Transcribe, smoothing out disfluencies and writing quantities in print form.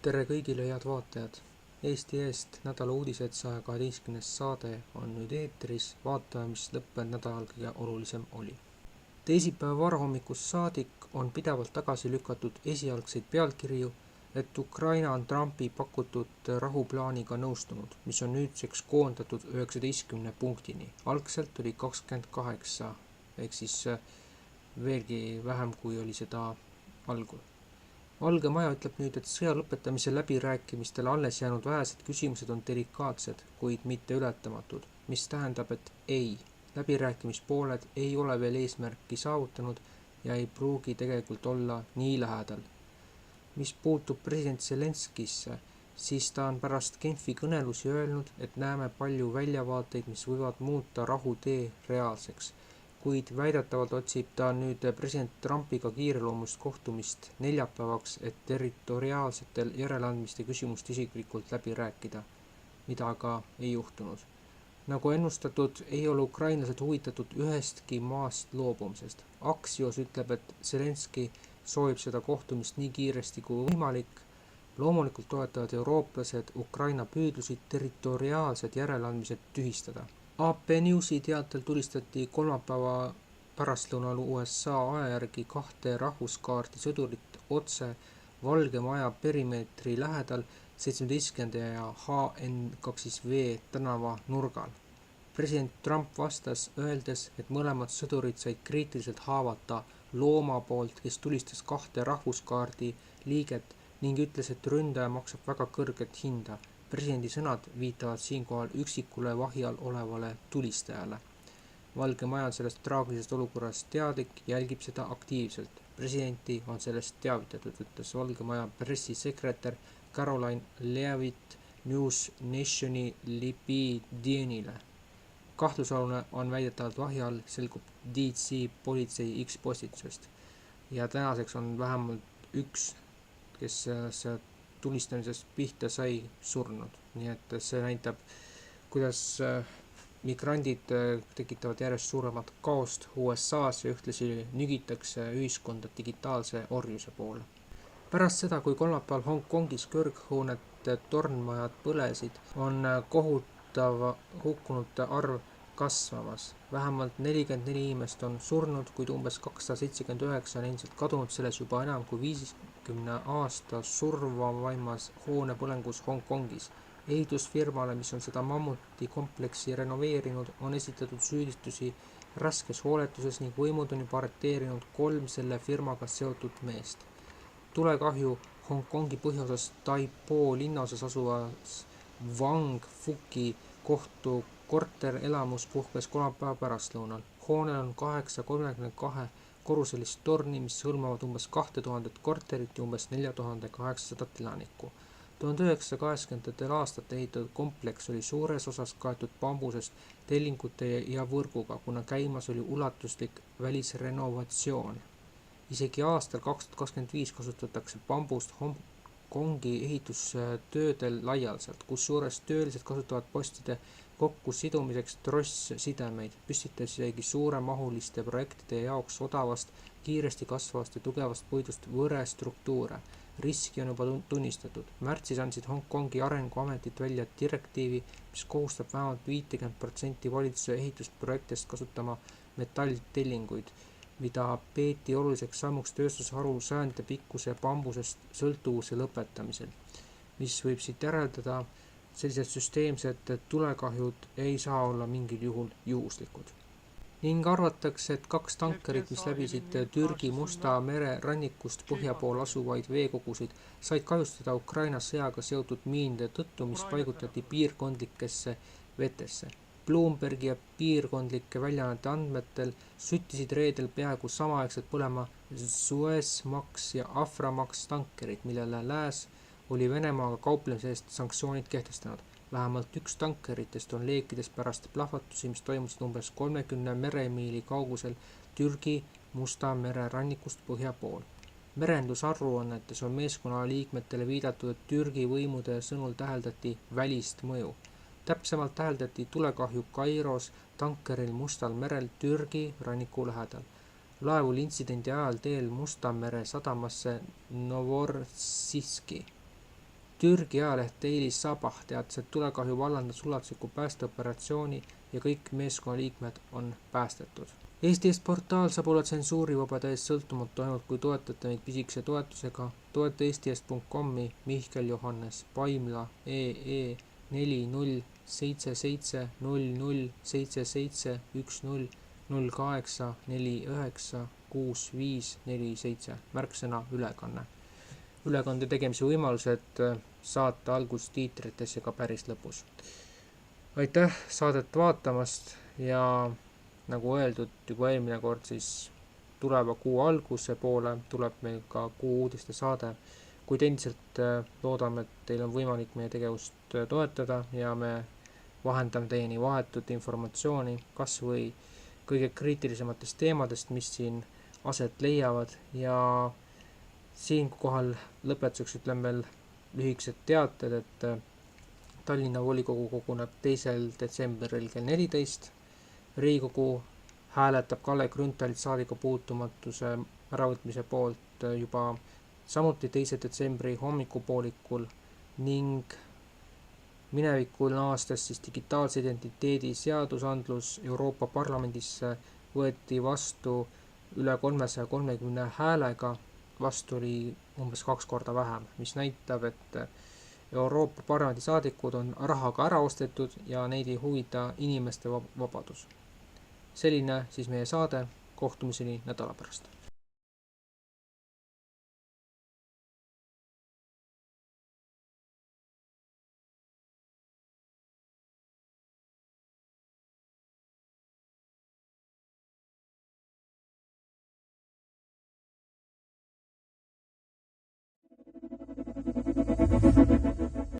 Tere kõigile head vaatajad! Eesti eest nädala uudised 112. saade on nüüd eetris, vaatame, mis lõppenud nädalal kõige olulisem oli. Teisipäeva varahommikust saadik on pidevalt tagasi lükatud esialgseid pealkirju, et Ukraina on Trumpi pakutud rahuplaaniga nõustunud, mis on nüüdseks koondatud 19 punktini. Algselt oli 28, ehk siis veelgi vähem kui oli seda algul. Valge Maja ütleb nüüd, et sõja lõpetamise läbirääkimistel alles jäänud vähesed küsimused on delikaatsed, kuid mitte ületamatud, mis tähendab, et ei, läbirääkimispooled ei ole veel eesmärki saavutanud ja ei pruugi tegelikult olla nii lähedal. Mis puutub president Zelenskisse, siis ta on pärast Genfi kõnelusi öelnud, et näeme palju väljavaateid, mis võivad muuta rahutee reaalseks. Kuid väidetavalt otsib ta nüüd president Trumpiga kiireloomust kohtumist neljapäevaks, et territoriaalsetel järeleandmiste küsimust isiklikult läbi rääkida, mida aga ei juhtunud. Nagu ennustatud, ei ole ukrainlased huvitatud ühestki maast loobumisest. Axios ütleb, et Zelenski soovib seda kohtumist nii kiiresti kui võimalik. Loomulikult toetavad eurooplased Ukraina püüdlusi territoriaalsed järeleandmised tühistada. AP Newsi teatel tulistati kolmapäeva pärastlõunal USA aja järgi 2 rahvuskaardi sõdurit otse Valge Maja perimeetri lähedal 17. ja HN2V tänava nurgal. President Trump vastas öeldes, et mõlemad sõdurid said kriitiliselt haavata looma poolt, kes tulistas 2 rahvuskaardi liiget ning ütles, et ründaja maksab väga kõrget hinda. Presidendi sõnad viitavad siinkohal üksikule vahi all olevale tulistajale. Valge Maja on sellest traagilisest olukorrast teadlik, jälgib seda aktiivselt. Presidenti on sellest teavitatud, ütles Valge Maja pressisekretär Caroline Leavitt News Nationi Lipidienile. Kahtlusalune on väidetavalt vahi all, selgub DC politsei X-postitusest. Ja tänaseks on vähemalt üks, kes tulistamisest pihta sai, surnud. Nii et see näitab, kuidas migrandid tekitavad järjest suuremat kaost USA-s ja ühtlasi nügitakse ühiskonda digitaalse orjuse poole. Pärast seda, kui kolmapäeval Hongkongis kõrghoonete tornmajad põlesid, on kohutav hukkunute arv kasvamas. Vähemalt 44 inimest on surnud, kuid umbes 279 on endiselt kadunud selles juba enam kui 50 aasta survavaimas hoonepõlengus Hongkongis. Ehitusfirmale, mis on seda mammuti kompleksi renoveerinud, on esitatud süüdistusi raskes hooletuses ning võimud on juba arreteerinud 3 selle firmaga seotud meest. Tulekahju Hongkongi põhjaosas Taipo linnaosas asuvas Wang Fuki kohtu korterelamus puhkes kolmapäeva pärastlõunal. Hoonel on 832 korruselist torni, mis hõlmavad umbes 2000 korterit ja umbes 4800 elanikku. 1980. aastate ehitatud kompleks oli suures osas kaetud bambusest tellingute ja võrguga, kuna käimas oli ulatuslik välisrenovatsioon. Isegi aastal 2025 kasutatakse bambust Hongkongi ehitustöödel laialdaselt, kusjuures töölised kasutavad postide kokkusidumiseks trosssidemeid, püstitas isegi suuremahuliste projektide jaoks odavast, kiiresti kasvavast ja tugevast puidust võrestruktuure. Riski on juba tunnistatud. Märtsis andsid Hongkongi arenguametit välja direktiivi, mis kohustab vähemalt 50% valitsuse ehitusprojektidest kasutama metalltellinguid, mida peeti oluliseks sammuks tööstusharu sajandite pikkuse bambusest sõltuvuse lõpetamisel, mis võib siit järeldada, sellised süsteemsed tulekahjud ei saa olla mingil juhul juhuslikud. Ning arvatakse, et 2 tankerit, mis läbisid Türgi Musta mere rannikust põhja pool asuvaid veekogusid, said kahjustada Ukraina sõjaga seotud miinide tõttu, mis paigutati piirkondlikesse vetesse. Bloombergi ja piirkondlike väljaannete andmetel süttisid reedel peaaegu samaaegselt põlema Suezmax ja Aframax tankerid, millele lääs oli Venemaaga kauplemise eest sanktsioonid kehtestanud. Vähemalt 1 tankeritest on leekides pärast plahvatusi, mis toimusid umbes 30 meremiili kaugusel Türgi Musta mere rannikust põhja pool. Merendusaruannetes on meeskonna liikmetele viidatud, et Türgi võimude sõnul täheldati välist mõju. Täpsemalt täheldati tulekahju Kairos tankeril Mustal merel Türgi ranniku lähedal. Laev oli intsidendi ajal teel Musta mere sadamasse Novorossijski. Türgi ajaleht Daily Sabah teatas, et tulekahju vallandas ulatusliku päästeoperatsiooni ja kõik meeskonnaliikmed on päästetud. Eesti Eest portaal saab olla tsensuurivabade eest sõltumatu ainult kui toetate meid pisikese toetusega. Toeta eestiest.com-i Mihkel Johannes, Paimla, EE 4077 00 77 10 08 49 65 47 märksõna ülekanne. Ülekande tegemise võimalused saate algus tiitrites ja ka päris lõpus. Aitäh saadet vaatamast ja nagu öeldud juba eelmine kord, siis tuleva kuu alguse poole tuleb meil ka kuu uudiste saade, kuid endiselt loodame, et teil on võimalik meie tegevust toetada ja me vahendame teieni vahetut informatsiooni kas või kõige kriitilisematest teemadest, mis siin aset leiavad ja siinkohal lõpetuseks ütlen veel lühikesed teated, et Tallinna volikogu koguneb 2. detsembril kell 14. Riigikogu hääletab Kalle Grünthalit saadikupuutumatuse äravõtmise poolt juba samuti 2. detsembri hommikupoolikul ning minevikul naastes siis digitaalse identiteedi seadusandlus Euroopa Parlamendisse võeti vastu üle 330 häälega, vastu oli umbes 2 korda vähem, mis näitab, et Euroopa Parlamendi saadikud on rahaga ära ostetud ja neid ei huvita inimeste vabadus. Selline siis meie saade, kohtumiseni nädala pärast.